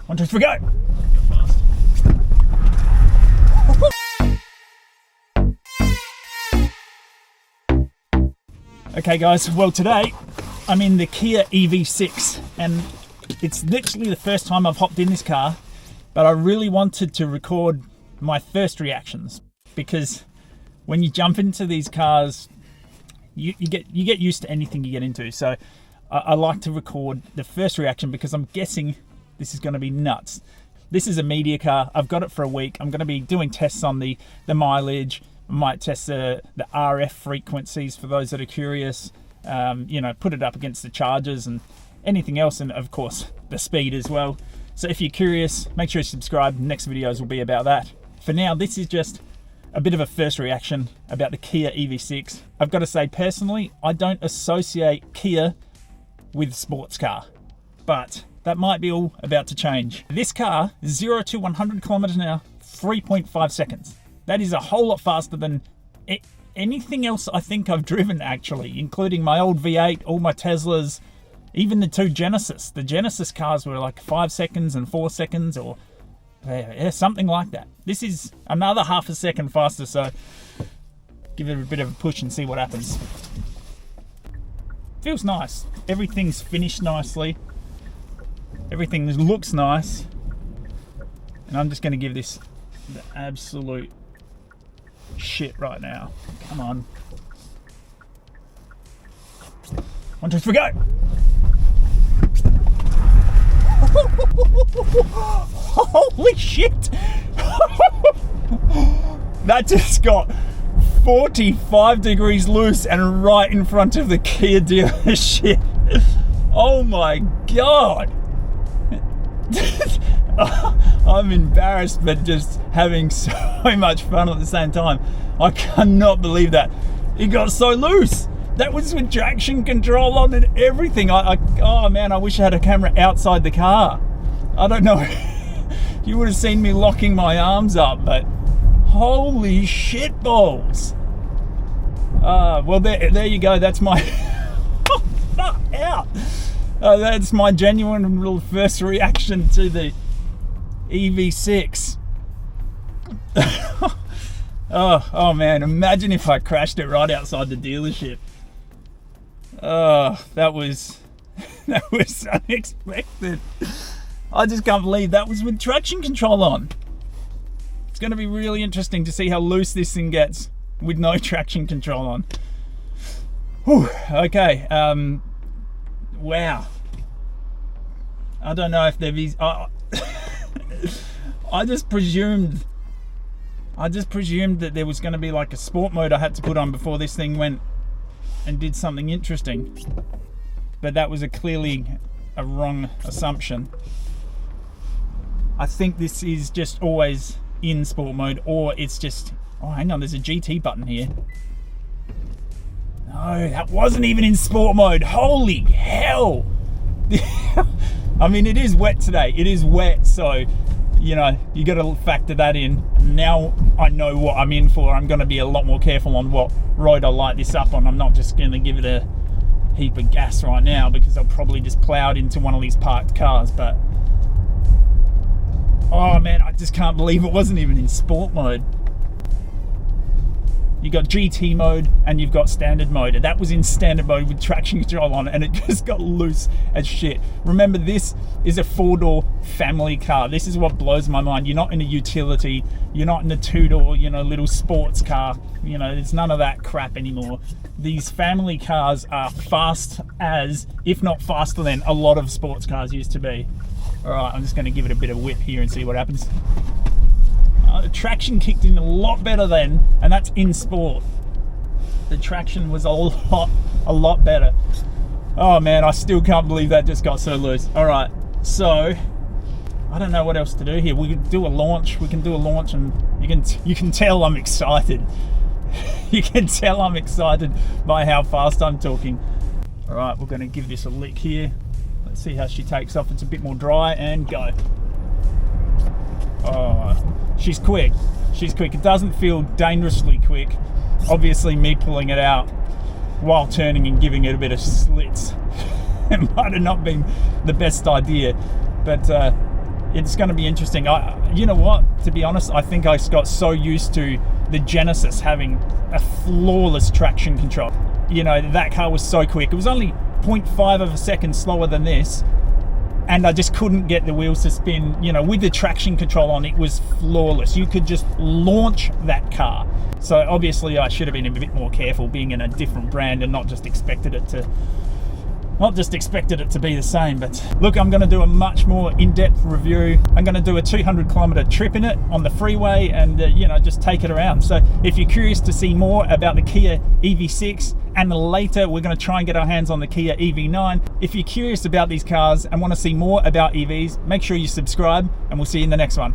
1, 2, 3, go! Okay guys, well today I'm in the Kia EV6 and it's literally the first time I've hopped in this car, but I really wanted to record my first reactions because when you jump into these cars, you get used to anything you get into. So I like to record the first reaction because I'm guessing this is going to be nuts. This is a media car. I've got it for a week. I'm going to be doing tests on the mileage. I might test the RF frequencies for those that are curious. You know, put it up against the chargers and anything else, and of course the speed as well. So if you're curious, make sure you subscribe. Next videos will be about that. For now, this is just a bit of a first reaction about the Kia EV6. I've got to say, personally, I don't associate Kia with sports car, but that might be all about to change. This car, 0 to 100 kilometers an hour, 3.5 seconds. That is a whole lot faster than anything else I think I've driven, actually, including my old V8, all my Teslas, even the two Genesis. The Genesis cars were like 5 seconds and 4 seconds, or yeah, something like that. This is another half a second faster, so give it a bit of a push and see what happens. Feels nice. Everything's finished nicely. Everything looks nice. And I'm just going to give this the absolute shit right now. Come on. 1, 2, 3, go! Holy shit! That just got 45 degrees loose and right in front of the Kia dealership. Oh my god! I'm embarrassed, but just having so much fun at the same time. I cannot believe that. It got so loose. That was with traction control on and everything. Oh man, I wish I had a camera outside the car. I don't know. You would have seen me locking my arms up, but holy shit balls. Well, there you go. That's my out. That's my genuine little first reaction to the EV6. Oh man, imagine if I crashed it right outside the dealership. That was unexpected. I just can't believe that was with traction control on. It's going to be really interesting to see how loose this thing gets with no traction control on. Whew, okay. Wow. I don't know if there is. I just presumed that there was going to be like a sport mode I had to put on before this thing went and did something interesting. But that was clearly a wrong assumption. I think this is just always in sport mode, or it's just, oh hang on, there's a GT button here. No, that wasn't even in sport mode. Holy hell. I mean, it is wet today. It is wet, so you know, you got to factor that in. Now I know what I'm in for. I'm going to be a lot more careful on what road I light this up on. I'm not just going to give it a heap of gas right now because I'll probably just plow it into one of these parked cars. But oh man, I just can't believe it wasn't even in sport mode. You got GT mode and you've got standard mode, and that was in standard mode with traction control on, and it just got loose as shit. Remember, this is a 4-door family car. This is what blows my mind. You're not in a utility, you're not in a 2-door, you know, little sports car. You know, there's none of that crap anymore. These family cars are fast as, if not faster than, a lot of sports cars used to be. All right, I'm just going to give it a bit of whip here and see what happens. The traction kicked in a lot better then, and that's in sport. The traction was a lot better. Oh man, I still can't believe that just got so loose. All right, so I don't know what else to do here. We can do a launch. We can do a launch, and you can tell I'm excited. You can tell I'm excited by how fast I'm talking. All right, we're going to give this a lick here. Let's see how she takes off. It's a bit more dry, and go. Oh, she's quick. She's quick. It doesn't feel dangerously quick. Obviously, me pulling it out while turning and giving it a bit of slits, it might have not been the best idea. But it's going to be interesting. You know what, to be honest, I think I got so used to the Genesis having a flawless traction control. You know, that car was so quick. It was only 0.5 of a second slower than this, and I just couldn't get the wheels to spin. You know, with the traction control on, it was flawless. You could just launch that car. So obviously I should have been a bit more careful being in a different brand and not just expected it to be the same. But look, I'm going to do a much more in-depth review. I'm going to do a 200-kilometer trip in it on the freeway, and you know, just take it around. So if you're curious to see more about the Kia EV6, and later we're going to try and get our hands on the Kia EV9. If you're curious about these cars and want to see more about EVs, make sure you subscribe, and we'll see you in the next one.